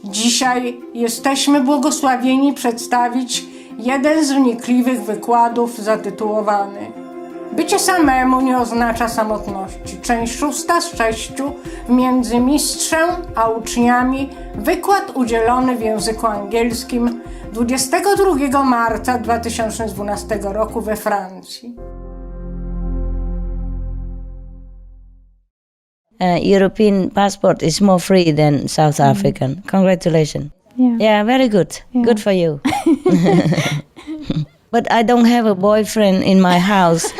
Dzisiaj jesteśmy błogosławieni przedstawić jeden z wnikliwych wykładów zatytułowany Bycie samemu nie oznacza samotności. Część 6 z 6 między mistrzem a uczniami. Wykład udzielony w języku angielskim 22 marca 2012 roku we Francji. European passport is more free than South African. Congratulations. Yeah, very good. Yeah. Good for you. But I don't have a boyfriend in my house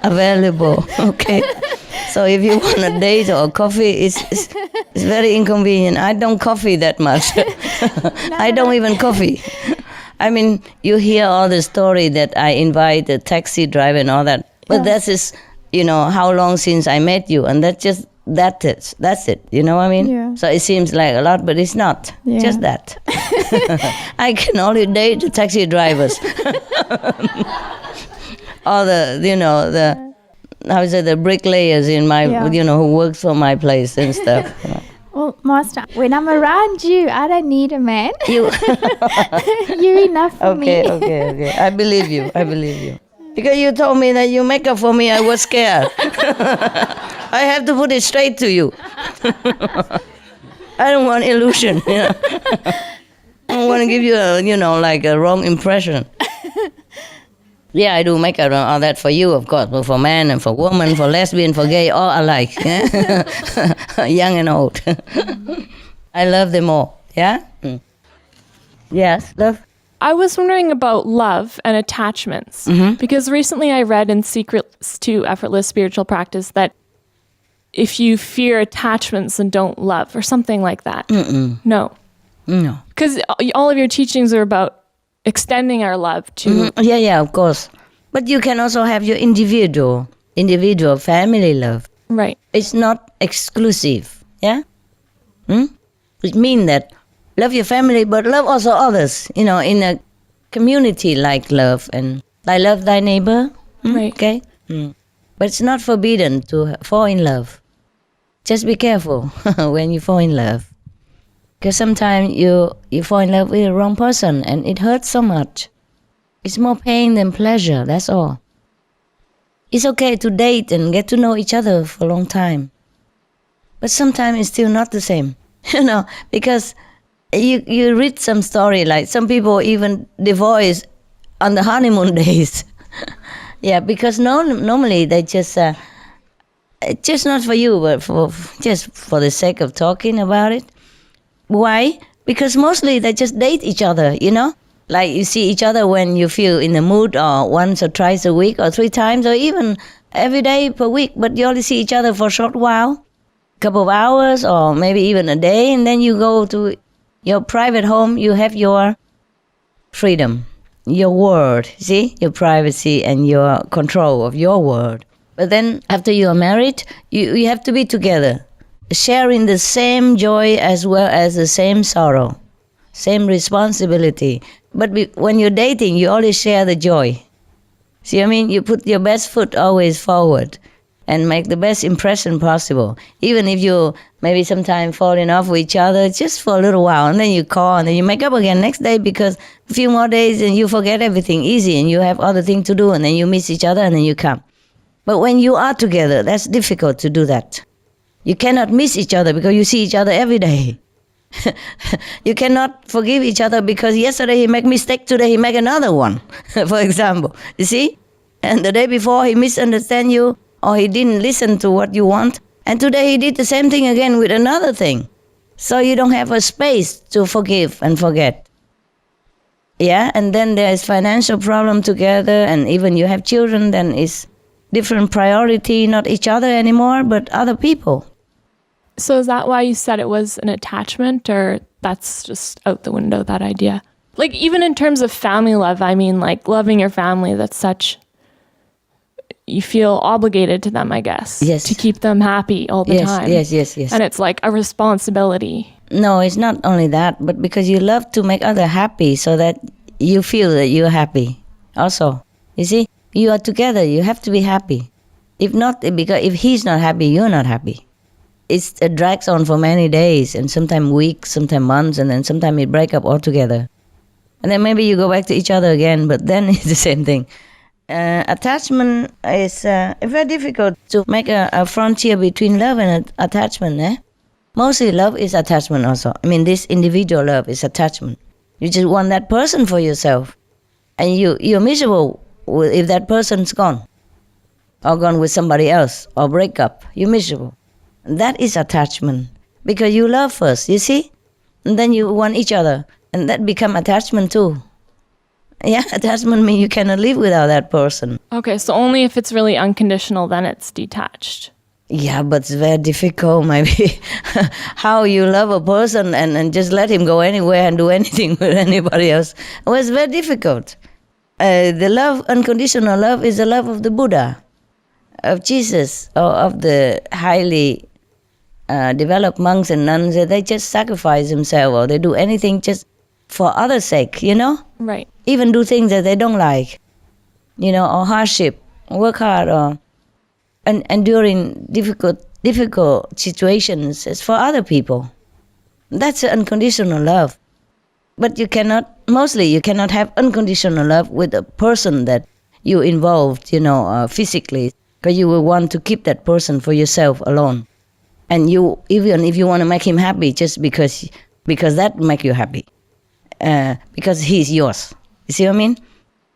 available. Okay. So if you want a date or coffee, it's very inconvenient. I don't coffee that much. I don't even coffee. I mean, you hear all the story that I invite a taxi driver and all that. But that is, you know, how long since I met you, and that's it. You know what I mean? Yeah. So it seems like a lot, but it's not. Yeah. Just that. I can only date the taxi drivers. All the bricklayers in my, who works for my place and stuff. Well, Master, when I'm around you, I don't need a man. You're enough for me. Okay. I believe you. Because you told me that you make up for me, I was scared. I have to put it straight to you. I don't want illusion, you know. I don't want to give you a wrong impression. Yeah, I do make up all that for you, of course, but for man and for woman, for lesbian, for gay, all alike. Yeah? Young and old. I love them all, yeah? Mm. Yes, love? I was wondering about love and attachments, because recently I read in Secrets to Effortless Spiritual Practice that if you fear attachments, then don't love, or something like that. No. Because all of your teachings are about extending our love to... Yeah, of course. But you can also have your individual family love. Right. It's not exclusive, yeah? Which means that love your family, but love also others, in a community like love. And I love thy neighbor, right? Okay? But it's not forbidden to fall in love. Just be careful when you fall in love. Because sometimes you fall in love with the wrong person and it hurts so much. It's more pain than pleasure, that's all. It's okay to date and get to know each other for a long time. But sometimes it's still not the same, because you read some story, like some people even divorce on the honeymoon days. Yeah, because normally they just not for you, but just for the sake of talking about it. Why? Because mostly they just date each other, Like you see each other when you feel in the mood, or once or twice a week, or 3 times, or even every day per week, but you only see each other for a short while, couple of hours, or maybe even a day, and then you go to your private home. You have your freedom, your world, see? Your privacy and your control of your world. But then after you are married, you have to be together, sharing the same joy as well as the same sorrow, same responsibility. But when you're dating, you always share the joy. See what I mean? You put your best foot always forward and make the best impression possible. Even if you maybe sometimes fall in love with each other just for a little while, and then you call and then you make up again next day, because a few more days and you forget everything easy and you have other things to do, and then you miss each other and then you come. But when you are together, that's difficult to do that. You cannot miss each other because you see each other every day. You cannot forgive each other because yesterday he made a mistake, today he make another one, for example. You see? And the day before he misunderstand you, or he didn't listen to what you want, and today he did the same thing again with another thing. So you don't have a space to forgive and forget. Yeah, and then there is financial problem together, and even you have children, then it's different priority, not each other anymore, but other people. So is that why you said it was an attachment, or that's just out the window, that idea? Like, even in terms of family love, I mean, like loving your family, that's such, you feel obligated to them, I guess. Yes. To keep them happy all the time. Yes. And it's like a responsibility. No, it's not only that, but because you love to make others happy so that you feel that you're happy also. You see, you are together, you have to be happy. If not, because if he's not happy, you're not happy. it drags on for many days, and sometimes weeks, sometimes months, and then sometimes it break up altogether. And then maybe you go back to each other again, but then it's the same thing. Attachment is very difficult to make a frontier between love and attachment. Mostly love is attachment also. I mean, this individual love is attachment. You just want that person for yourself. And you're miserable if that person's gone. Or gone with somebody else. Or break up. You're miserable. That is attachment. Because you love first, you see? And then you want each other. And that become attachment too. Yeah, attachment means you cannot live without that person. Okay, so only if it's really unconditional, then it's detached. Yeah, but it's very difficult, maybe. How you love a person and just let him go anywhere and do anything with anybody else. Well, it's very difficult. The love, unconditional love, is the love of the Buddha, of Jesus, or of the highly developed monks and nuns. They just sacrifice themselves, or they do anything just for others' sake, you know? Right. Even do things that they don't like, you know, or hardship, work hard, or enduring difficult situations is for other people. That's unconditional love. But you cannot have unconditional love with a person that you involved, you know, physically, because you will want to keep that person for yourself alone. And you, even if you want to make him happy, just because that make you happy, because he's yours. You see what I mean?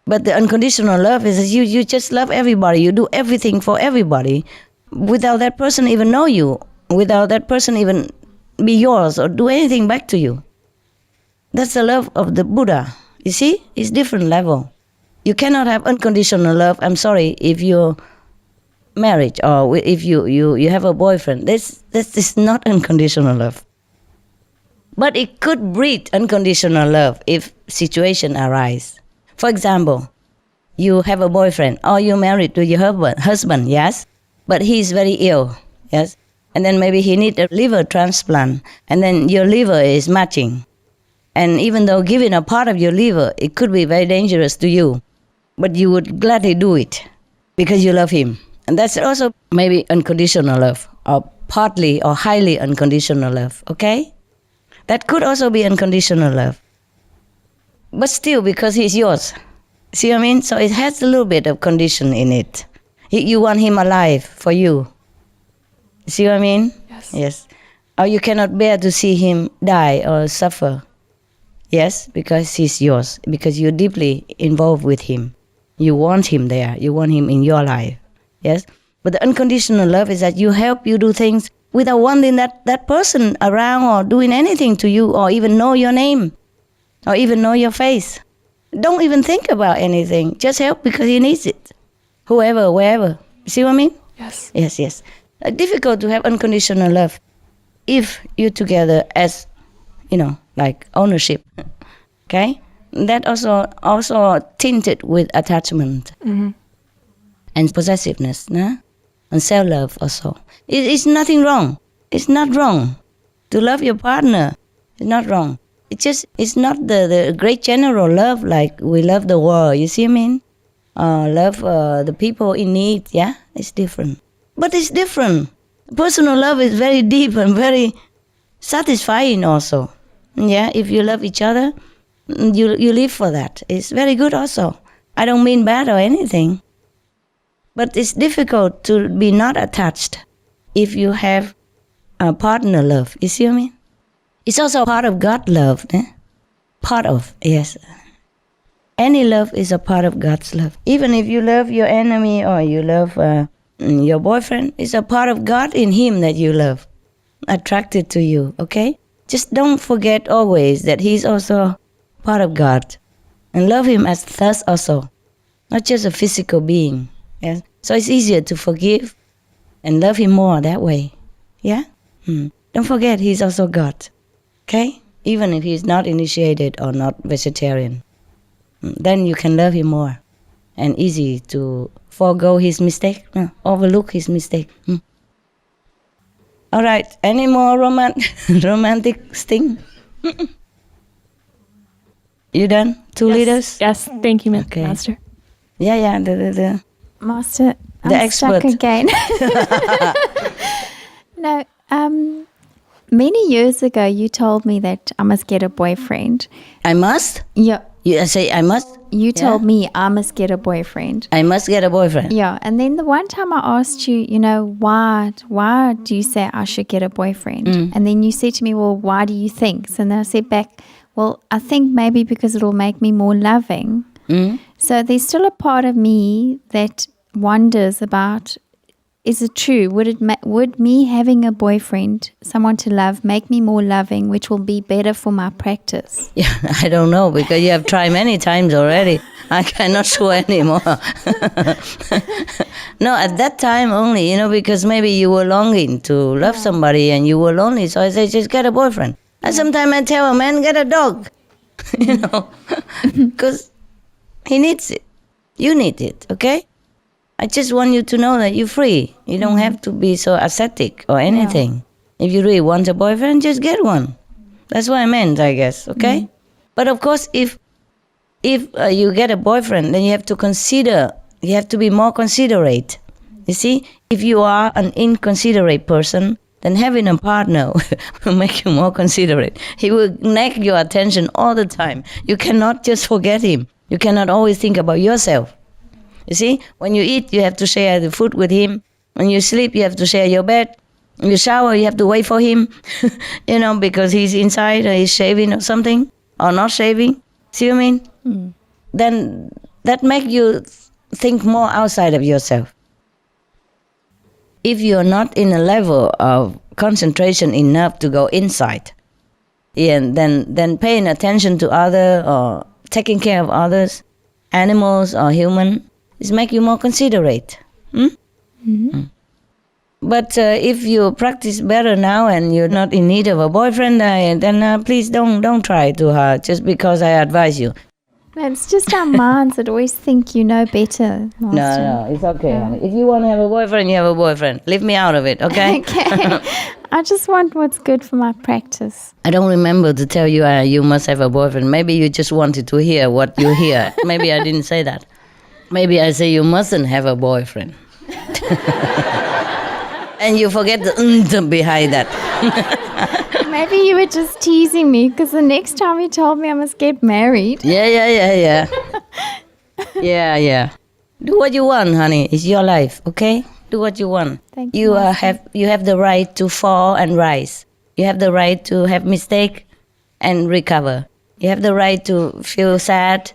But the unconditional love is that you just love everybody. You do everything for everybody without that person even know you, without that person even be yours or do anything back to you. That's the love of the Buddha. You see? It's different level. You cannot have unconditional love, I'm sorry, if you're married or if you have a boyfriend. This is not unconditional love. But it could breed unconditional love if situation arise. For example, you have a boyfriend or you're married to your husband, yes? But he's very ill, yes? And then maybe he needs a liver transplant, and then your liver is matching. And even though giving a part of your liver, it could be very dangerous to you, but you would gladly do it because you love him. And that's also maybe unconditional love, or partly or highly unconditional love, okay? That could also be unconditional love. But still, because he's yours. See what I mean? So it has a little bit of condition in it. You want him alive for you. See what I mean? Yes. Yes. Or you cannot bear to see him die or suffer. Yes, because he's yours. Because you're deeply involved with him. You want him there. You want him in your life. Yes? But the unconditional love is that you help you do things without wanting that person around or doing anything to you or even know your name or even know your face. Don't even think about anything. Just help because he needs it. Whoever, wherever. See what I mean? Yes. Yes, yes. Difficult to have unconditional love if you're together as, you know, like ownership. Okay? That also tinted with attachment and possessiveness, no? And self-love also. It's nothing wrong. It's not wrong. To love your partner is not wrong. It's not the great general love like we love the world, you see what I mean? Love the people in need, yeah? It's different. But it's different. Personal love is very deep and very satisfying also. Yeah, if you love each other, you live for that. It's very good also. I don't mean bad or anything. But it's difficult to be not attached if you have a partner love. You see what I mean? It's also part of God love. Part of, yes. Any love is a part of God's love. Even if you love your enemy or you love your boyfriend, it's a part of God in him that you love, attracted to you, okay? Just don't forget always that he's also part of God. And love him as thus also, not just a physical being. Yes? So it's easier to forgive and love him more that way. Yeah? Don't forget he's also God. Okay? Even if he's not initiated or not vegetarian. Then you can love him more. And easy to forego his mistake. No, overlook his mistake. All right. Any more romantic thing? You done? Two liters? Yes. Thank you, Okay. Master. Yeah. The Master, The I'm stuck expert. again. No, Many years ago, you told me that I must get a boyfriend. I must? Yeah. You say I must? You told me I must get a boyfriend. I must get a boyfriend. Yeah. And then the one time I asked you, why do you say I should get a boyfriend? And then you said to me, well, why do you think? So then I said back, well, I think maybe because it'll make me more loving. So there's still a part of me that wonders about, is it true? Would me having a boyfriend, someone to love, make me more loving, which will be better for my practice? Yeah, I don't know, because you have tried many times already. I cannot sure anymore. No, at that time only, because maybe you were longing to love somebody and you were lonely. So I say, just get a boyfriend. And sometimes I tell a man, get a dog. Because he needs it. You need it, okay? I just want you to know that you're free. You don't have to be so ascetic or anything. If you really want a boyfriend, just get one. That's what I meant, I guess, okay? But of course, if you get a boyfriend, then you have to be more considerate. You see, if you are an inconsiderate person, then having a partner will make you more considerate. He will nag your attention all the time. You cannot just forget him. You cannot always think about yourself. You see, when you eat, you have to share the food with him. When you sleep, you have to share your bed. When you shower, you have to wait for him, because he's inside or he's shaving or something, or not shaving. See what I mean? Then that makes you think more outside of yourself. If you're not in a level of concentration enough to go inside, then paying attention to others or taking care of others, animals or human, is make you more considerate. But if you practice better now and you're not in need of a boyfriend, then please don't try too hard just because I advise you. No, it's just our minds that always think you know better, Master. No, it's okay, honey. If you want to have a boyfriend, you have a boyfriend. Leave me out of it, okay? Okay. I just want what's good for my practice. I don't remember to tell you you must have a boyfriend. Maybe you just wanted to hear what you hear. Maybe I didn't say that. Maybe I say you mustn't have a boyfriend. And you forget the behind that. Maybe you were just teasing me because the next time you told me I must get married. Yeah. Yeah. Do what you want, honey. It's your life, okay? Do what you want. Thank you. You have the right to fall and rise. You have the right to have mistake and recover. You have the right to feel sad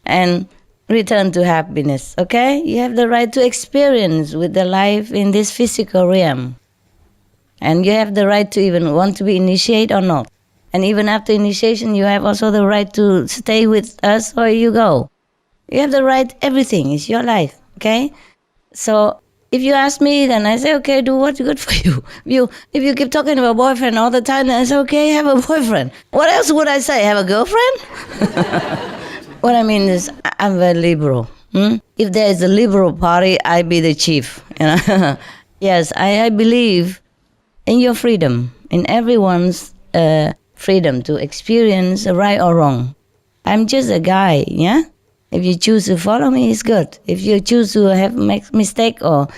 and return to happiness, okay? You have the right to experience with the life in this physical realm. And you have the right to even want to be initiated or not. And even after initiation, you have also the right to stay with us or you go. You have the right, everything. It's your life, okay? So if you ask me, then I say, okay, do what's good for you. If you keep talking about boyfriend all the time, then I say, okay, have a boyfriend. What else would I say? Have a girlfriend? What I mean is, I'm very liberal. If there is a liberal party, I be the chief. Yes, I believe in your freedom, in everyone's freedom to experience right or wrong. I'm just a guy, yeah? If you choose to follow me, it's good. If you choose to make mistake or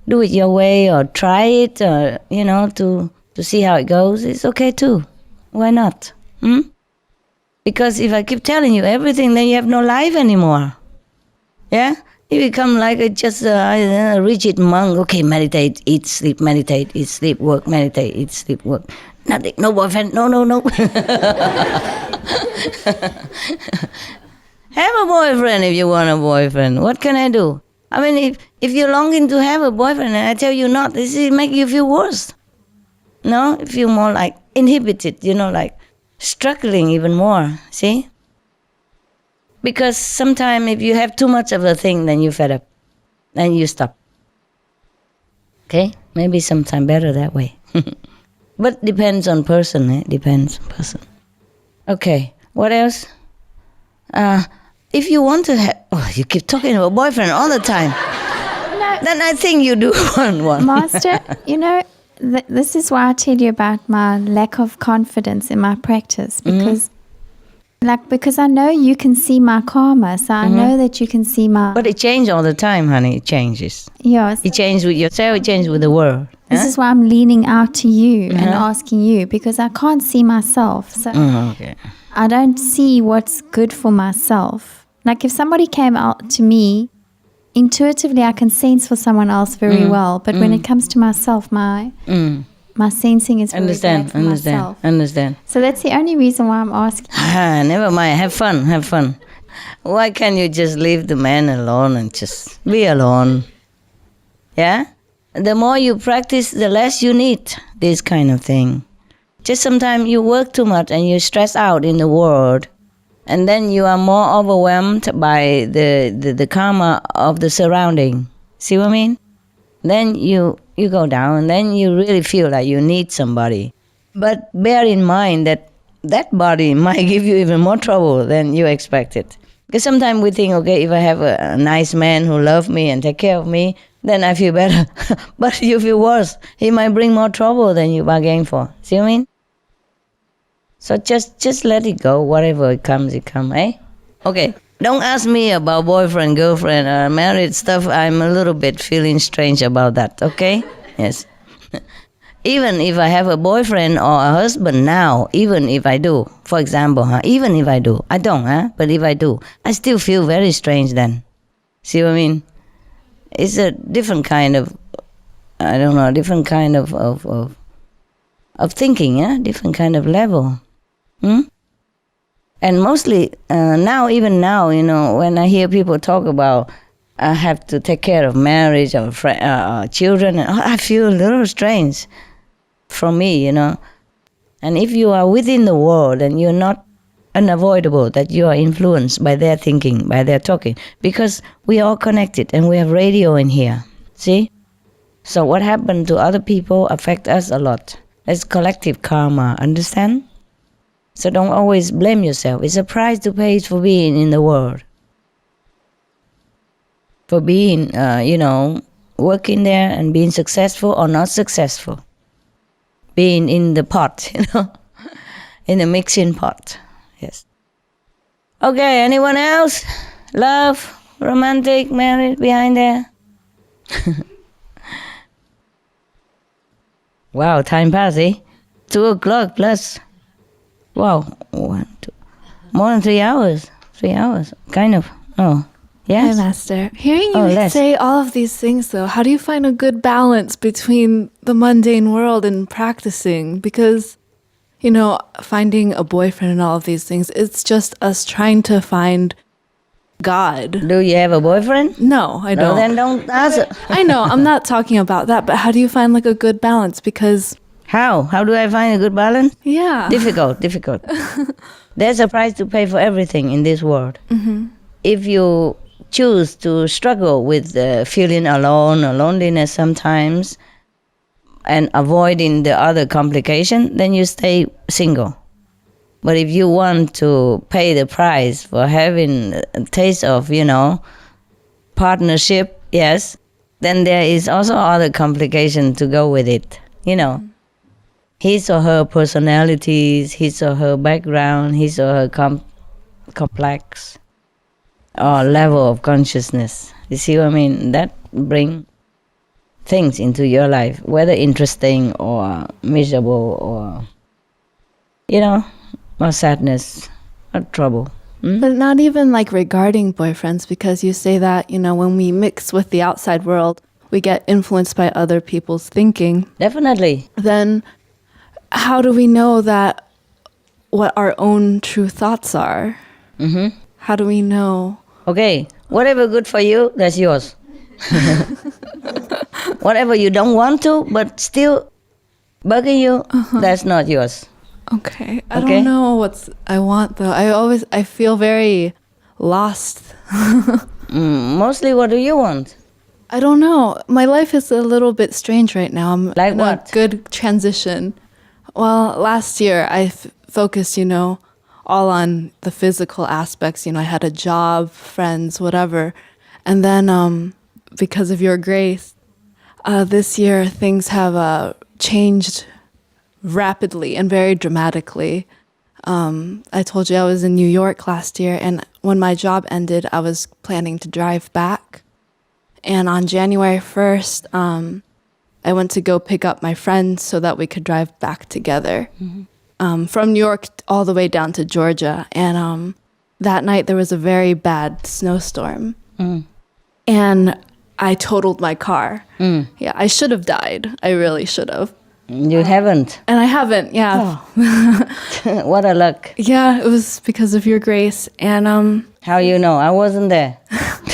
do it your way or try it, or, to see how it goes, it's okay too. Why not? Because if I keep telling you everything, then you have no life anymore. Yeah? You become like a rigid monk. Okay, meditate, eat, sleep, meditate, eat, sleep, work, meditate, eat, sleep, work. Nothing, no boyfriend, no. Have a boyfriend if you want a boyfriend. What can I do? I mean, if you're longing to have a boyfriend and I tell you not, this will make you feel worse. No? You feel more like inhibited, like struggling even more, see? Because sometimes if you have too much of a thing, then you fed up. Then you stop. Okay? Maybe sometimes better that way. But depends on person, Depends on person. Okay, what else? If you want to have... Oh, you keep talking about boyfriend all the time. No. Then I think you do want one. Master, this is why I tell you about my lack of confidence in my practice. Because I know you can see my karma, so I know that you can see my... But it changes all the time, honey. It changes. Yes. It changes with yourself, it changes with the world. This is why I'm leaning out to you and asking you, because I can't see myself. So Okay. I don't see what's good for myself. Like if somebody came out to me, intuitively I can sense for someone else very well. But when it comes to myself, my sensing is very bad for myself. Understand. So that's the only reason why I'm asking. Never mind. Have fun. Why can't you just leave the man alone and just be alone? Yeah? The more you practice, the less you need this kind of thing. Just sometimes you work too much and you stress out in the world, and then you are more overwhelmed by the karma of the surrounding. See what I mean? Then you go down, and then you really feel like you need somebody. But bear in mind that body might give you even more trouble than you expected. Because sometimes we think, okay, if I have a nice man who loves me and take care of me, then I feel better. But you feel worse. He might bring more trouble than you bargained for. See what I mean? So just let it go. Whatever it comes, eh? Okay. Don't ask me about boyfriend, girlfriend, or married stuff. I'm a little bit feeling strange about that, okay? Yes. Even if I have a boyfriend or a husband now, even if I do, for example, even if I do, I don't, but if I do, I still feel very strange then. See what I mean? It's a different kind of, I don't know, different kind of thinking, different kind of level. And mostly even now, when I hear people talk about I have to take care of marriage or children, I feel a little strange from me, And if you are within the world and you're not unavoidable that you are influenced by their thinking, by their talking, because we are all connected and we have radio in here, see? So what happened to other people affect us a lot. It's collective karma, understand? So don't always blame yourself. It's a price to pay for being in the world. For being, working there and being successful or not successful. Being in the pot, in the mixing pot. Yes. Okay, anyone else? Love, romantic, married, behind there? Wow, time pass, eh? 2 o'clock plus. Wow, 1, 2, more than 3 hours. 3 hours, kind of. Oh, yes. Hi, Master. Hearing you say all of these things, though, how do you find a good balance between the mundane world and practicing? Because, finding a boyfriend and all of these things, it's just us trying to find God. Do you have a boyfriend? No, I don't. No, then don't answer. I know, I'm not talking about that, but how do you find a good balance? Because... How? How do I find a good balance? Yeah. Difficult. There's a price to pay for everything in this world. Mm-hmm. If you choose to struggle with feeling alone or loneliness sometimes and avoiding the other complication, then you stay single. But if you want to pay the price for having a taste of, partnership, yes, then there is also other complication to go with it, His or her personalities, his or her background, his or her complex or level of consciousness. You see what I mean? That bring things into your life, whether interesting or miserable or, or sadness or trouble. But not even regarding boyfriends, because you say that, when we mix with the outside world, we get influenced by other people's thinking. Definitely. Then how do we know that what our own true thoughts are? Mm-hmm. How do we know? Okay, whatever good for you, that's yours. Whatever you don't want to, but still bugging you, that's not yours. Okay. I don't know what I want, though. I feel very lost. Mostly, what do you want? I don't know. My life is a little bit strange right now. I'm like in what? A good transition. Well, last year I focused, all on the physical aspects. I had a job, friends, whatever. And then because of your grace, this year things have changed rapidly and very dramatically. I told you I was in New York last year, and when my job ended, I was planning to drive back. And on January 1st, I went to go pick up my friends so that we could drive back together from New York all the way down to Georgia. And that night there was a very bad snowstorm. And I totaled my car. Yeah, I should have died. I really should have. You haven't. And I haven't, yeah. What a luck. Yeah, it was because of your grace. And How you know? I wasn't there.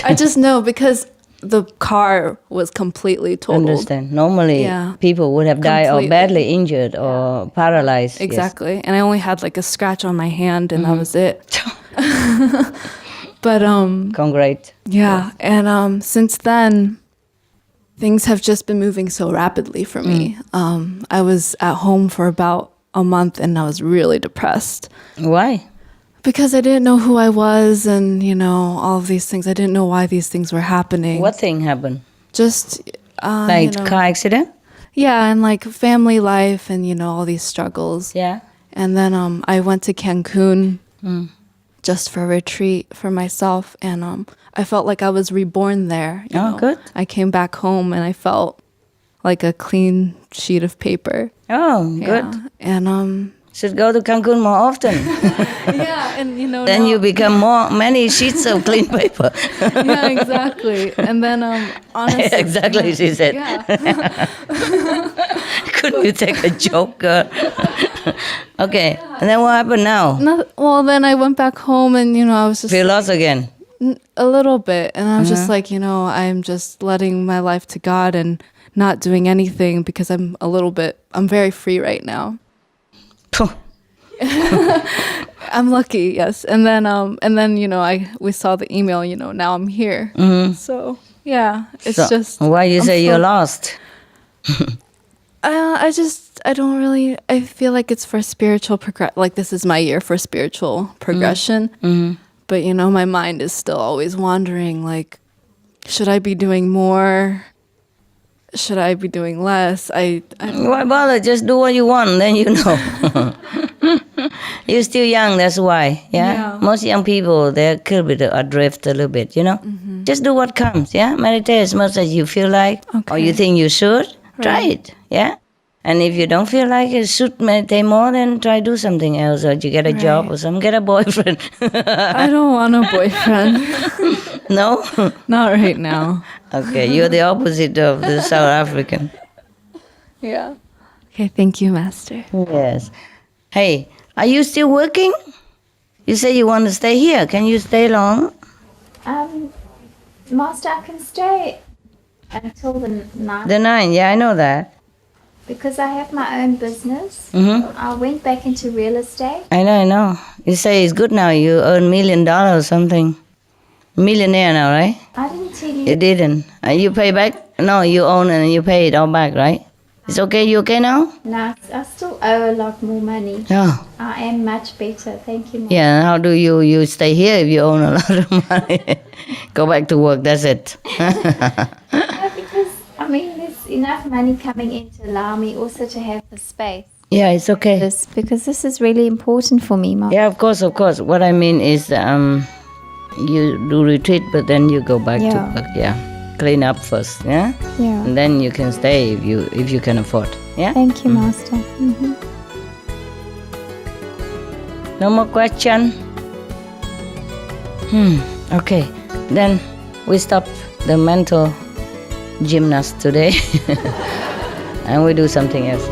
I just know because the car was completely totaled. Understand. Normally, Yeah. people would have died or Completely. badly injured or paralyzed. Yes. Exactly. And I only had like a scratch on my hand and that was it. But Congrats. yeah, and since then things have just been moving so rapidly for me. I was at home for about a month and I was really depressed Why? because I didn't know who I was and, you know, all of these things. I didn't know why these things were happening. What thing happened? Just Like you know, car accident? yeah, and like family life and, you know, all these struggles. Yeah. And then I went to Cancun just for a retreat for myself. And I felt like I was reborn there. You Oh, know? good. I came back home and I felt like a clean sheet of paper. Oh, good. Yeah. And Should go to Cancun more often. yeah, and you know, Then now- you become many sheets of clean paper. yeah, exactly. And then honestly, Exactly, she said. yeah. Couldn't you take a joke, girl? Okay, and then what happened now? Well, then I went back home and, you know, I was just Feel lost again? a little bit. And I was just like, you know, I'm just letting my life to God and not doing anything because I'm very free right now. Phew. I'm lucky, yes. And then, you know, we saw the email, you know, now I'm here. So, yeah, it's So, just. why you say you're lost? I feel like it's for spiritual like this is my year for spiritual progression. But, you know, my mind is still always wandering, like, should I be doing more? Should I be doing less? Why bother? Just do what you want, then you know. You're still young, that's why. Yeah? Yeah. Most young people, they're a little bit adrift a little bit, you know? Just do what comes, yeah? Meditate as much as you feel like or you think you should. Try it, yeah? And if you don't feel like it should meditate more, then try do something else, or you get a job or something, get a boyfriend. I don't want a boyfriend. No? Not right now. Okay, you're the opposite of the South African. Yeah. Okay, thank you, Master. Yes. Hey, are you still working? You say you want to stay here. Can you stay long? Master, I can stay until the night The 9, yeah, I know that. because I have my own business. I went back into real estate. I know. You say it's good now. You earn $1 million or something. Millionaire now, right? I didn't tell you. You didn't. You pay back? No, you own and you pay it all back, right? It's okay? You okay now? No, I still owe a lot more money. Oh. I am much better. Thank you, Master. Yeah, and how do you stay here if you own a lot of money? Go back to work, that's it. No, because, I mean, there's enough money coming in to allow me also to have the space. Yeah, it's okay. Because this is really important for me, Master. Yeah, of course. What I mean is you do retreat, but then you go back to Yeah. work, yeah. Clean up first, yeah? Yeah. And then you can stay if you can afford, yeah? Thank you, Master. No more question? Okay. Then we stop the mental gymnast today and we do something else.